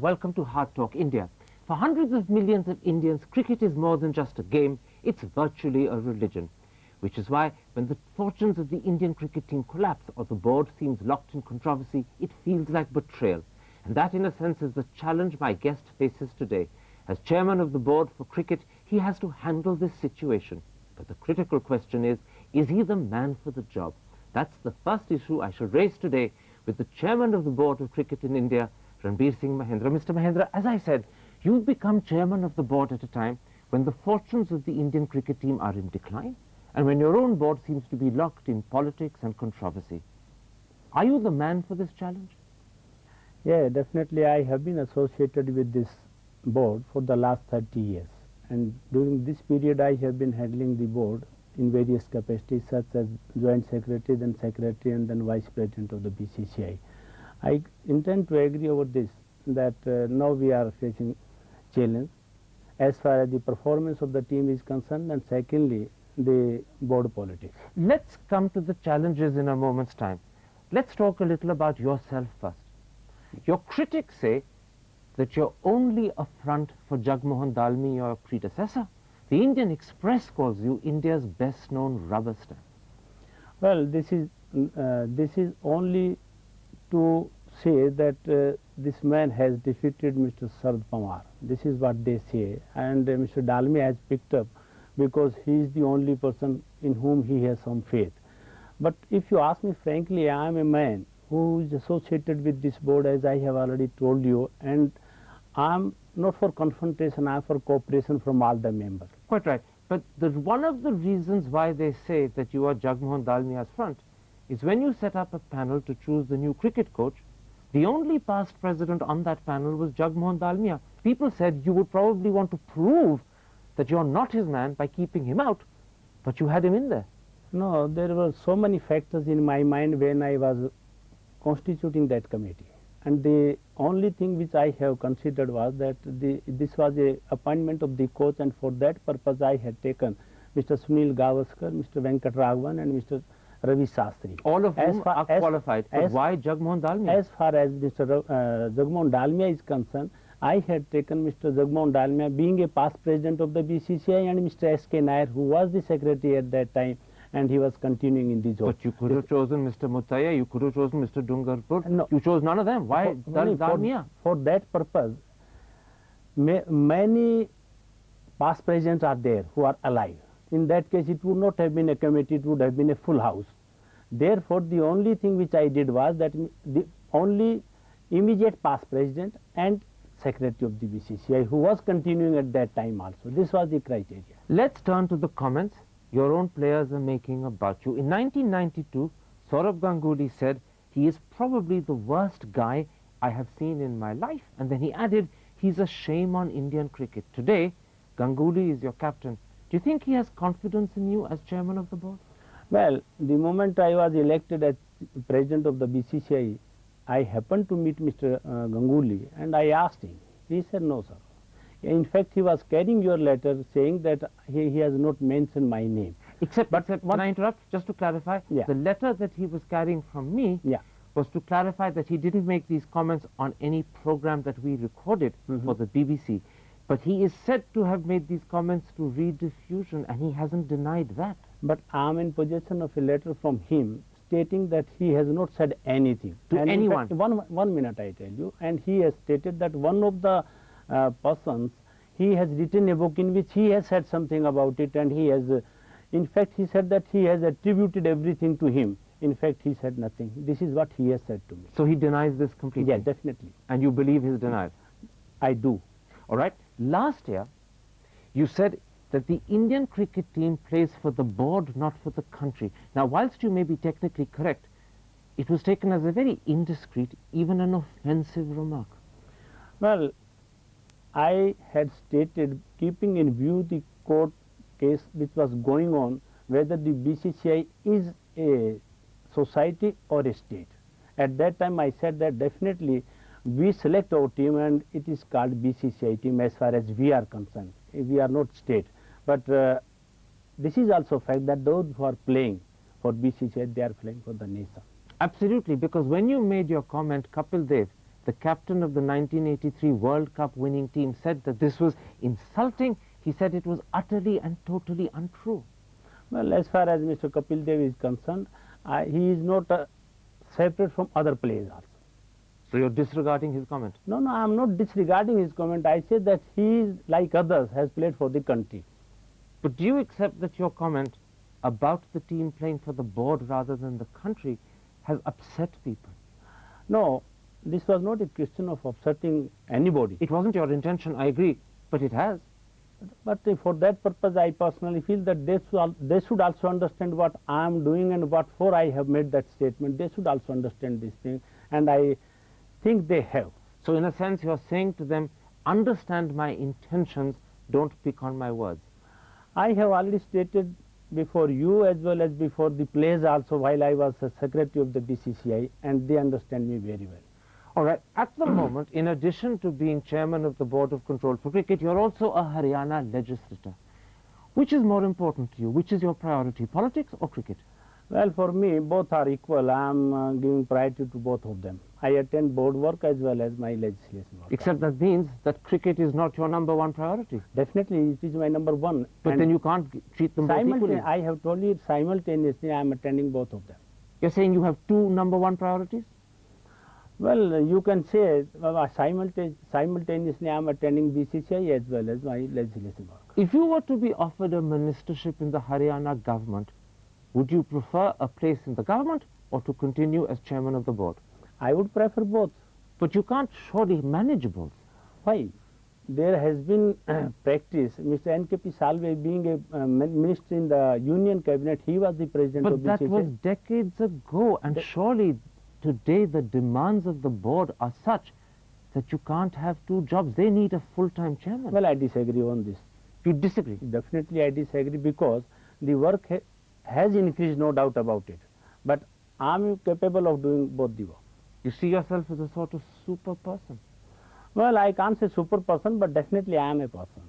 welcome to Hardtalk India. For hundreds of millions of Indians, cricket is more than just a game, it's virtually a religion. Which is why, when the fortunes of the Indian cricket team collapse or the board seems locked in controversy, it feels like betrayal. And that, in a sense, is the challenge my guest faces today. As chairman of the board for cricket, he has to handle this situation. But the critical question is he the man for the job? That's the first issue I shall raise today with the chairman of the board of cricket in India, Ranbir Singh Mahendra. Mr. Mahendra, as I said, you've become chairman of the board at a time when the fortunes of the Indian cricket team are in decline, and when your own board seems to be locked in politics and controversy. Are you the man for this challenge? Yeah, definitely. I have been associated with this board for the last 30 years. And during this period, I have been handling the board in various capacities, such as Joint Secretary, then Secretary, and then Vice President of the BCCI. I intend to agree over this, that now we are facing challenge as far as the performance of the team is concerned, and secondly, the board politics. Let's come to the challenges in a moment's time. Let's talk a little about yourself first. Your critics say that you're only a front for Jagmohan Dalmi, your predecessor. The Indian Express calls you India's best-known rubber stamp. Well, this is only to say that this man has defeated Mr. Sarad Pawar. This is what they say, and Mr. Dalmi has picked up because he is the only person in whom he has some faith. But if you ask me frankly, I am a man who is associated with this board, as I have already told you, and I am not for confrontation, I am for cooperation from all the members. Quite right. But one of the reasons why they say that you are Jagmohan Dalmia's front is when you set up a panel to choose the new cricket coach, the only past president on that panel was Jagmohan Dalmia. People said you would probably want to prove that you're not his man by keeping him out, but you had him in there. No, there were so many factors in my mind when I was constituting that committee. And the only thing which I have considered was that this was a appointment of the coach, and for that purpose I had taken Mr. Sunil Gavaskar, Mr. Venkat Raghavan, and Mr. Ravi Shastri. All of whom are qualified. But why Jagmohan Dalmia? As far as Mr. Jagmohan Dalmia is concerned, I had taken Mr. Jagmohan Dalmia, being a past president of the BCCI, and Mr. S.K. Nair, who was the secretary at that time, and he was continuing in the job. But you could have chosen Mr. Mutaya, you could have chosen Mr. Dungarpur. No. You chose none of them. Why Dalmia? For that purpose, many past presidents are there who are alive. In that case, it would not have been a committee, it would have been a full house. Therefore, the only thing which I did was that the only immediate past president and secretary of the BCCI, who was continuing at that time also. This was the criteria. Let's turn to the comments your own players are making about you. In 1992, Saurabh Ganguly said, "He is probably the worst guy I have seen in my life." And then he added, "He's a shame on Indian cricket." Today, Ganguly is your captain. Do you think he has confidence in you as chairman of the board? Well, the moment I was elected as president of the BCCI, I happened to meet Mr. Ganguly, and I asked him. He said, "No, sir." In fact, he was carrying your letter saying that he has not mentioned my name. Except can I interrupt? Just to clarify, yeah. The letter that he was carrying from me was to clarify that he didn't make these comments on any program that we recorded for the BBC. But he is said to have made these comments to rediffusion, and he hasn't denied that. But I am in possession of a letter from him stating that he has not said anything. To anyone? In fact, one minute I tell you, and he has stated that one of the persons, he has written a book in which he has said something about it, and he has, in fact, he said that he has attributed everything to him. In fact, he said nothing. This is what he has said to me. So he denies this completely? Yeah, definitely. And you believe his denial? I do. All right. Last year, you said that the Indian cricket team plays for the board, not for the country. Now, whilst you may be technically correct, it was taken as a very indiscreet, even an offensive remark. Well, I had stated, keeping in view the court case which was going on, whether the BCCI is a society or a state. At that time I said that definitely we select our team, and it is called BCCI team as far as we are concerned. We are not state. But this is also a fact that those who are playing for BCCI, they are playing for the nation. Absolutely, because when you made your comment, Kapil Dev the captain of the 1983 World Cup winning team, said that this was insulting. He said it was utterly and totally untrue. Well, as far as Mr. Kapil Dev is concerned, he is not separate from other players also. So you're disregarding his comment? No, no, I am not disregarding his comment. I say that he is, like others, has played for the country. But do you accept that your comment about the team playing for the board rather than the country has upset people? No, this was not a question of upsetting anybody. It wasn't your intention, I agree, but it has. But for that purpose, I personally feel that they should also understand what I am doing and what for I have made that statement. They should also understand this thing, and I think they have. So in a sense, you're saying to them, understand my intentions, don't pick on my words. I have already stated before you as well as before the players also while I was a secretary of the BCCI, and they understand me very well. All right, at the moment, in addition to being chairman of the Board of Control for Cricket, you're also a Haryana legislator. Which is more important to you? Which is your priority, politics or cricket? Well, for me, both are equal. I am giving priority to both of them. I attend board work as well as my legislation work. Except that means that cricket is not your number one priority. Definitely, it is my number one. But then you can't treat them both equally. I have told you simultaneously I am attending both of them. You're saying you have two number one priorities? Well, you can say simultaneously I am attending BCCI as well as my legislation work. If you were to be offered a ministership in the Haryana government, would you prefer a place in the government or to continue as chairman of the board? I would prefer both. But you can't surely manage both. Why? There has been practice. Mr. N.K.P. Salve being a minister in the union cabinet, he was the president of BCCI. But that was decades ago, and surely today the demands of the board are such that you can't have two jobs. They need a full-time chairman. Well, I disagree on this. You disagree? Definitely I disagree, because the work has increased, no doubt about it. But I am capable of doing both the work. You see yourself as a sort of super person? Well, I can't say super person, but definitely I am a person,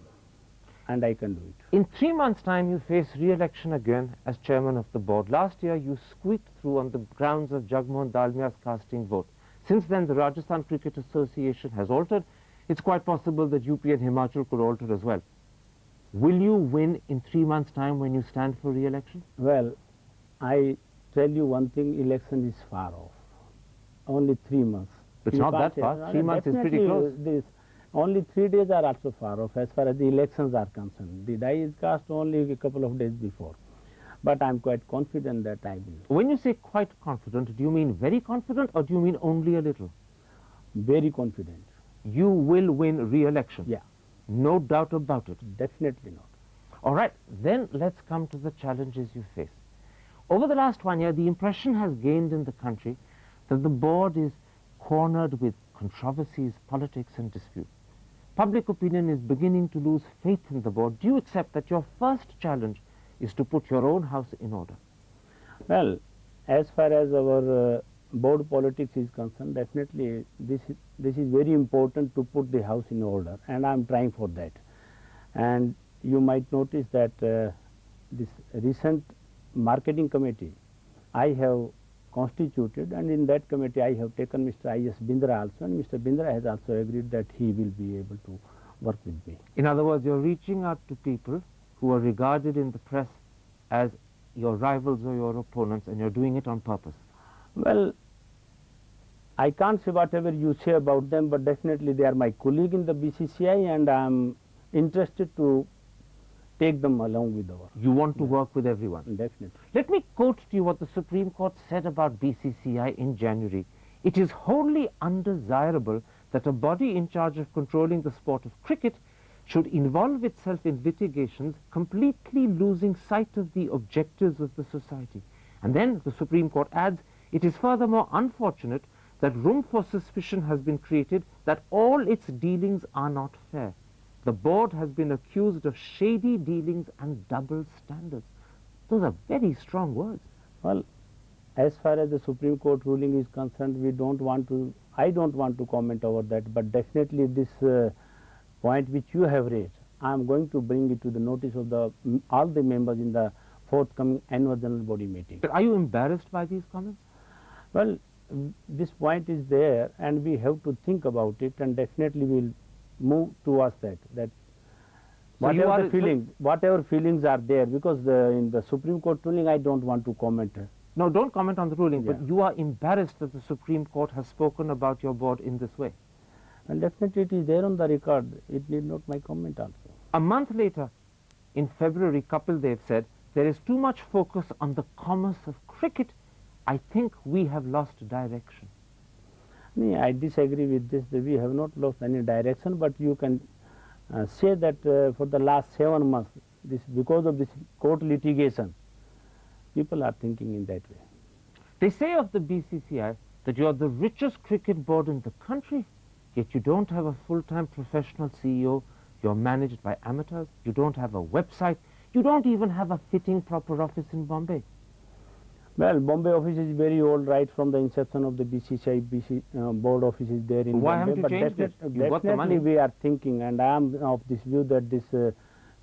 and I can do it. In 3 months' time, you face re-election again as chairman of the board. Last year, you squeaked through on the grounds of Jagmohan Dalmia's casting vote. Since then, the Rajasthan Cricket Association has altered. It's quite possible that UP and Himachal could alter as well. Will you win in 3 months' time when you stand for re-election? Well, I tell you one thing, election is far off. Only 3 months. It's not that far. 3 months is pretty close. Only 3 days are also far off as far as the elections are concerned. The die is cast only a couple of days before. But I am quite confident that I will. When you say quite confident, do you mean very confident or do you mean only a little? Very confident. You will win re-election? Yeah. No doubt about it? Definitely not. All right, then let's come to the challenges you face. Over the last 1 year, the impression has gained in the country that the board is cornered with controversies, politics and dispute. Public opinion is beginning to lose faith in the board. Do you accept that your first challenge is to put your own house in order? Well, as far as our board politics is concerned, definitely this is very important to put the house in order, and I am trying for that. And you might notice that this recent marketing committee I have constituted, and in that committee I have taken Mr. I.S. Bindra also, and Mr. Bindra has also agreed that he will be able to work with me. In other words, you're reaching out to people who are regarded in the press as your rivals or your opponents, and you're doing it on purpose. Well, I can't say whatever you say about them, but definitely they are my colleague in the BCCI, and I am interested to take them along with our. You want to work with everyone? Definitely. Let me quote to you what the Supreme Court said about BCCI in January. It is wholly undesirable that a body in charge of controlling the sport of cricket should involve itself in litigations, completely losing sight of the objectives of the society. And then the Supreme Court adds, it is furthermore unfortunate that room for suspicion has been created that all its dealings are not fair. The board has been accused of shady dealings and double standards. Those are very strong words. Well, as far as the Supreme Court ruling is concerned, I don't want to comment over that, but definitely this point which you have raised, I am going to bring it to the notice of all the members in the forthcoming annual general body meeting. But are you embarrassed by these comments? Well, this point is there, and we have to think about it, and definitely we'll move towards that. So you Whatever are- the feelings, whatever feelings are there, because in the Supreme Court ruling, I don't want to comment. No, don't comment on the ruling, but Yeah. you are embarrassed that the Supreme Court has spoken about your board in this way. And definitely it is there on the record. It need not my comment also. A month later, in February, Kapil Dev said, there is too much focus on the commerce of cricket. I think we have lost direction. No, I disagree with this. We have not lost any direction, but you can say that for the last 7 months, because of this court litigation, people are thinking in that way. They say of the BCCI that you are the richest cricket board in the country, yet you don't have a full-time professional CEO, you're managed by amateurs, you don't have a website, you don't even have a fitting proper office in Bombay. Well, Bombay office is very old, right from the inception of the BCCI. Board office is there in Why Bombay. haven't you but changed it? You've got the definitely money. we are thinking, and I am of this view that this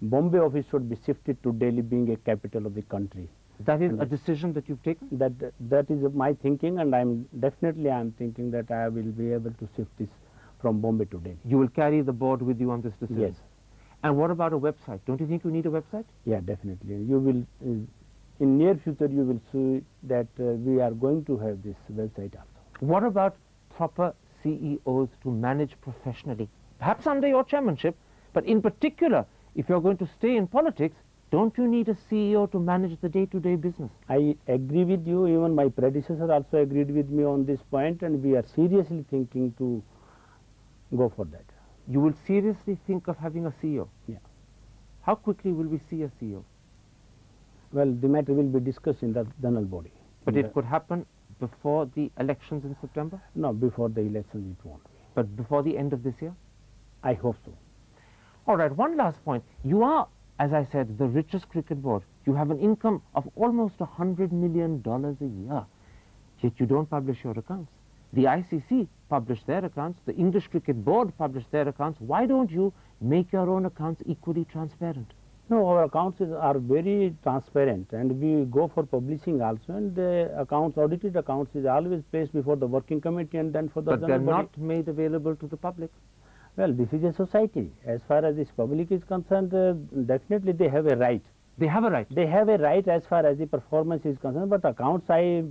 Bombay office should be shifted to Delhi, being a capital of the country. That is a decision that you've taken? That is my thinking, and I'm thinking that I will be able to shift this from Bombay to Delhi. You will carry the board with you on this decision? Yes. And what about a website? Don't you think you need a website? Yeah, definitely. You will, in near future, you will see that we are going to have this website also. What about proper CEOs to manage professionally? Perhaps under your chairmanship, but in particular, if you're going to stay in politics, don't you need a CEO to manage the day-to-day business? I agree with you. Even my predecessor also agreed with me on this point, and we are seriously thinking to go for that. You will seriously think of having a CEO? Yeah. How quickly will we see a CEO? Well, the matter will be discussed in the zonal body. But it could happen before the elections in September? No, before the elections it won't be. But before the end of this year? I hope so. All right, one last point. You are, as I said, the richest cricket board. You have an income of almost $100 million a year, yet you don't publish your accounts. The ICC publish their accounts, the English Cricket Board publish their accounts. Why don't you make your own accounts equally transparent? No, our accounts are very transparent, and we go for publishing also, and the accounts, audited accounts, is always placed before the working committee and then for the But they're zonal body. not made available to the public. Well, this is a society. As far as this public is concerned, definitely they have a right. They have a right. They have a right as far as the performance is concerned, but accounts, I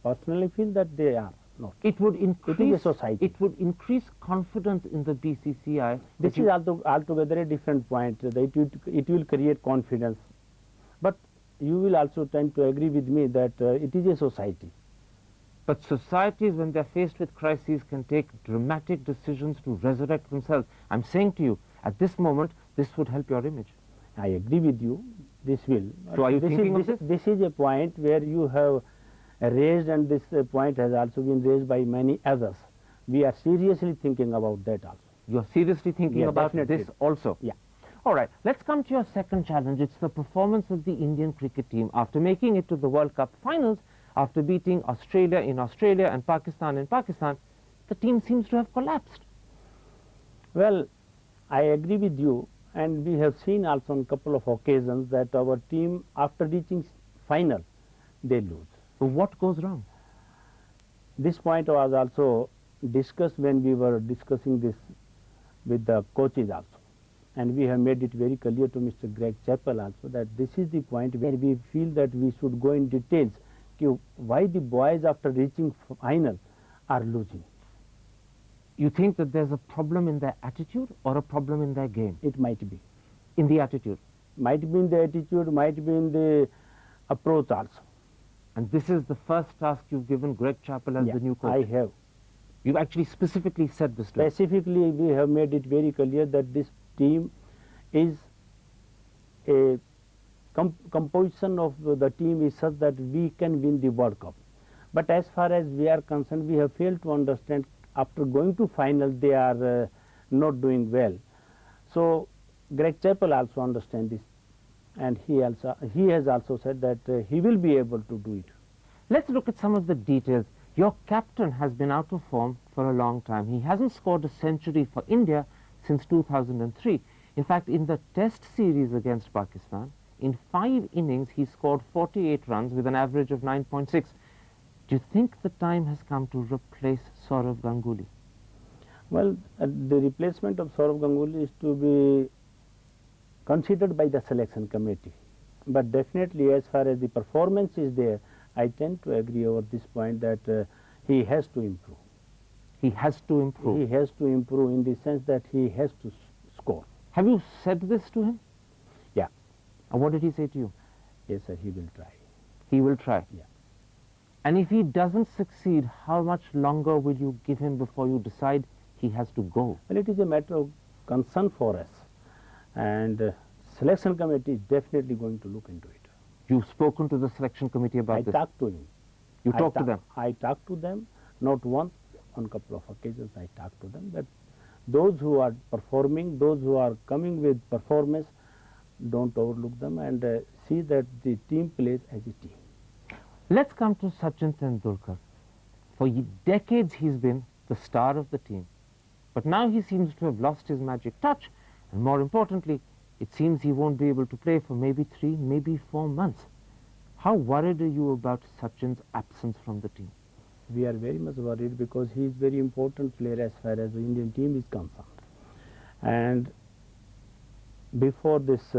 personally feel that they are not. It would increase. It is a society. It would increase confidence in the BCCI. This is altogether a different point. That it will create confidence. But you will also tend to agree with me that it is a society. But societies, when they're faced with crises, can take dramatic decisions to resurrect themselves. I'm saying to you, at this moment, this would help your image. I agree with you. This will. So are you thinking of this? This is a point where you have raised, and this point has also been raised by many others. We are seriously thinking about that also. You're seriously thinking Yeah, about definitely. this also? Yeah. All right, let's come to your second challenge. It's the performance of the Indian cricket team. After making it to the World Cup finals, after beating Australia in Australia and Pakistan in Pakistan, the team seems to have collapsed. Well, I agree with you, and we have seen also on a couple of occasions that our team, after reaching final, they lose. So what goes wrong? This point was also discussed when we were discussing this with the coaches also. And we have made it very clear to Mr. Greg Chappell also that this is the point where we feel that we should go in details why the boys after reaching final are losing. You think that there's a problem in their attitude or a problem in their game? It might be. In the attitude. Might be in the attitude, might be in the approach also. And this is the first task you've given Greg Chappell as the new coach. I have. You've actually specifically said this to him. Specifically, we have made it very clear that this team is a composition of the team is such that we can win the World Cup. But as far as we are concerned, we have failed to understand after going to final they are not doing well. So Greg Chappell also understands this, and he has also said that he will be able to do it. Let's look at some of the details. Your captain has been out of form for a long time. He hasn't scored a century for India since 2003. In fact, in the test series against Pakistan, in 5 innings he scored 48 runs with an average of 9.6. Do you think the time has come to replace Saurav Ganguly? Well, the replacement of Saurav Ganguly is to be considered by the selection committee. But definitely as far as the performance is there, I tend to agree over this point that he has to improve. He has to improve. He has to improve in the sense that he has to score. Have you said this to him? Yeah. And what did he say to you? Yes, sir, he will try. He will try. Yeah. And if he doesn't succeed, how much longer will you give him before you decide he has to go? Well, it is a matter of concern for us, and selection committee is definitely going to look into it. You've spoken to the selection committee about this? I talked to him. You talked to them? I talked to them, not once, on a couple of occasions I talked to them that those who are performing, those who are coming with performance, don't overlook them and see that the team plays as a team. Let's come to Sachin Tendulkar. For decades he's been the star of the team. But now he seems to have lost his magic touch. And more importantly, it seems he won't be able to play for maybe 3, maybe 4 months. How worried are you about Sachin's absence from the team? We are very much worried because he is very important player as far as the Indian team is concerned. And before this,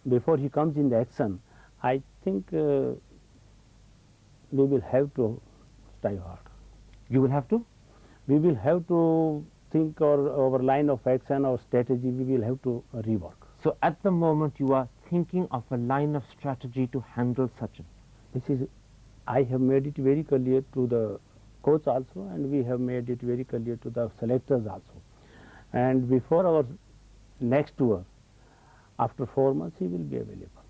before he comes in the action, I think we will have to try hard. You will have to? We will have to think our line of action or strategy, we will have to rework. So at the moment you are thinking of a line of strategy to handle Sachin. This is, I have made it very clear to the coach also, and we have made it very clear to the selectors also. And before our next tour, after 4 months, he will be available.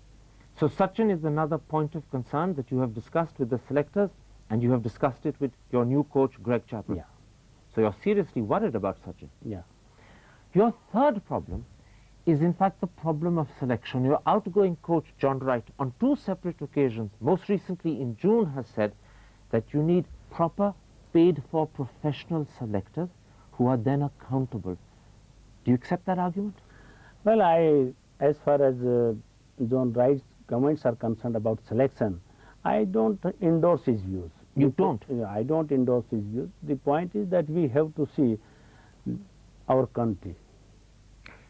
So Sachin is another point of concern that you have discussed with the selectors, and you have discussed it with your new coach, Greg Chappell. Yeah. So you're seriously worried about Sachin. Yeah. Your third problem is in fact the problem of selection. Your outgoing coach, John Wright, on 2 separate occasions, most recently in June, has said that you need proper, paid-for professional selectors who are then accountable. Do you accept that argument? Well, as far as John Wright's comments are concerned about selection, I don't endorse his views. You don't? I don't endorse his views. The point is that we have to see our country.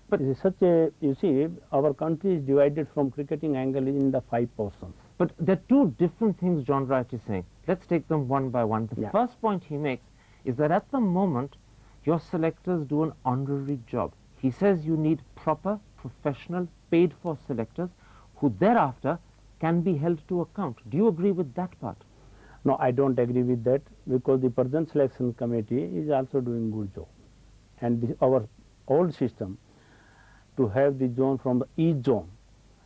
But it is such a, you see, our country is divided from cricketing angle in the 5 portions. But there are 2 different things John Wright is saying. Let's take them one by one. The first point he makes is that at the moment, your selectors do an honorary job. He says you need proper, professional, paid-for selectors who thereafter can be held to account. Do you agree with that part? No, I don't agree with that, because the present selection committee is also doing good job. And our old system, to have the zone from the each zone,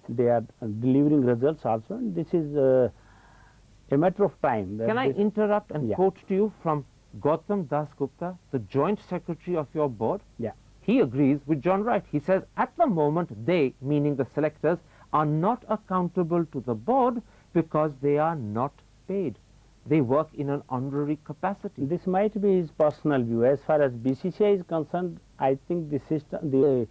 they are delivering results also, and this is a matter of time. Can I interrupt and quote to you from Gautam Das Gupta, the joint secretary of your board? Yeah. He agrees with John Wright. He says at the moment they, meaning the selectors, are not accountable to the board because they are not paid. They work in an honorary capacity. This might be his personal view. As far as BCCI is concerned, I think the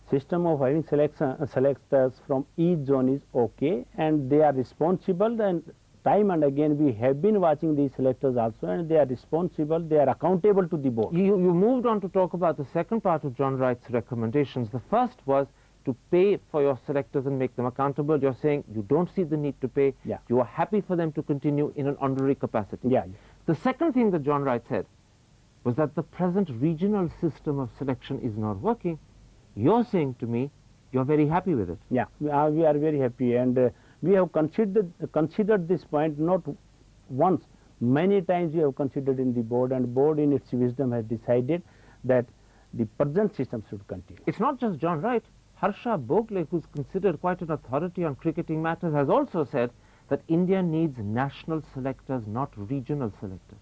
system of having selectors from each zone is okay, and they are responsible, and time and again we have been watching these selectors also, and they are responsible, they are accountable to the board. You moved on to talk about the second part of John Wright's recommendations. The first was to pay for your selectors and make them accountable. You're saying you don't see the need to pay. Yeah. You are happy for them to continue in an honorary capacity. Yeah. The second thing that John Wright said was that the present regional system of selection is not working. You're saying to me you're very happy with it. Yeah, we are very happy, and we have considered this point not once, many times we have considered in the board, and board in its wisdom has decided that the present system should continue. It's not just John Wright. Harsha Bogle, who's considered quite an authority on cricketing matters, has also said that India needs national selectors, not regional selectors.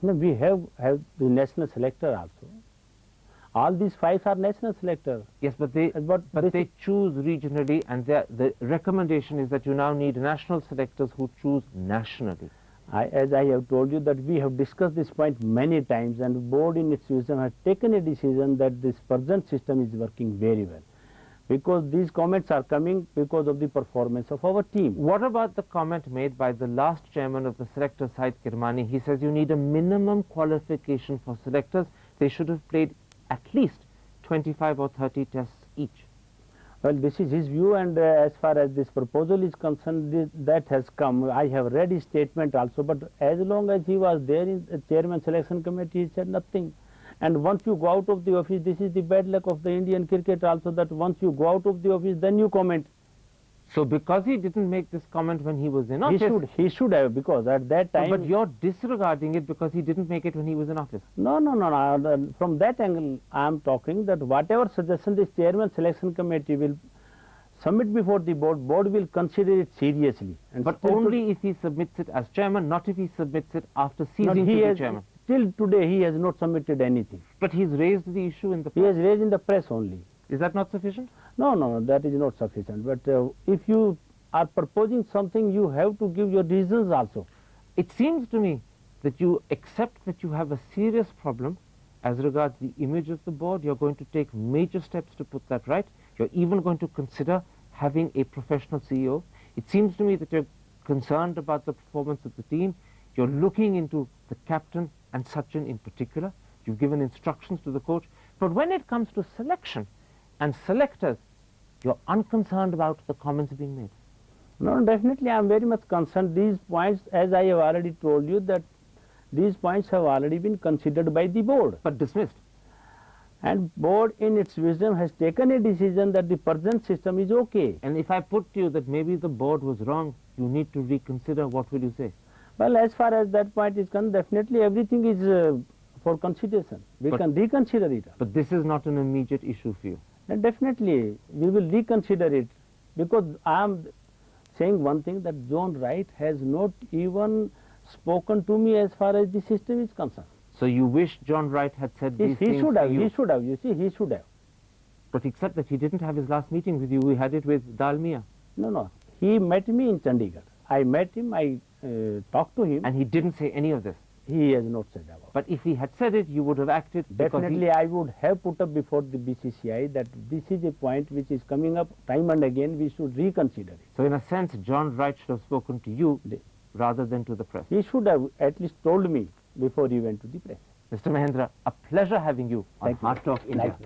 No, we have the national selector also. All these 5 are national selectors. Yes, but they choose regionally, and the recommendation is that you now need national selectors who choose nationally. As I have told you that we have discussed this point many times, and board in its wisdom has taken a decision that this present system is working very well. because these comments are coming because of the performance of our team. What about the comment made by the last chairman of the selectors, Syed Kirmani? He says you need a minimum qualification for selectors. They should have played at least 25 or 30 tests each. Well, this is his view, and as far as this proposal is concerned, that has come. I have read his statement also, but as long as he was there in the chairman selection committee, he said nothing. And once you go out of the office, this is the bad luck of the Indian cricket also, that once you go out of the office, then you comment. So because he didn't make this comment when he was in office... He should have, because at that time... But you're disregarding it because he didn't make it when he was in office. No. From that angle, I am talking that whatever suggestion this chairman selection committee will submit before the board, board will consider it seriously. And but only if he submits it as chairman, not if he submits it after ceasing to be chairman. Till today, he has not submitted anything. But he's raised the issue in the press. He has raised in the press only. Is that not sufficient? No, that is not sufficient. But if you are proposing something, you have to give your reasons also. It seems to me that you accept that you have a serious problem as regards the image of the board. You're going to take major steps to put that right. You're even going to consider having a professional CEO. It seems to me that you're concerned about the performance of the team. You're looking into the captain and Sachin in particular. You've given instructions to the coach. But when it comes to selection and selectors, you're unconcerned about the comments being made. No, definitely I am very much concerned. These points, as I have already told you, that these points have already been considered by the board. But dismissed. And board in its wisdom has taken a decision that the present system is okay. And if I put to you that maybe the board was wrong, you need to reconsider, what will you say? Well, as far as that point is concerned, definitely everything is for consideration. We can reconsider it. But this is not an immediate issue for you. And definitely, we will reconsider it, because I am saying one thing, that John Wright has not even spoken to me as far as the system is concerned. So you wish John Wright had said these things He should have, you see, he should have. But except that he didn't have his last meeting with you, we had it with Dalmia. No, he met me in Chandigarh. I met him, I talked to him. And he didn't say any of this? He has not said about it. But if he had said it, you would have acted. Definitely, I would have put up before the BCCI that this is a point which is coming up time and again, we should reconsider it. So in a sense, John Wright should have spoken to you rather than to the press. He should have at least told me before he went to the press. Mr. Mahendra, a pleasure having you on Hardtalk India.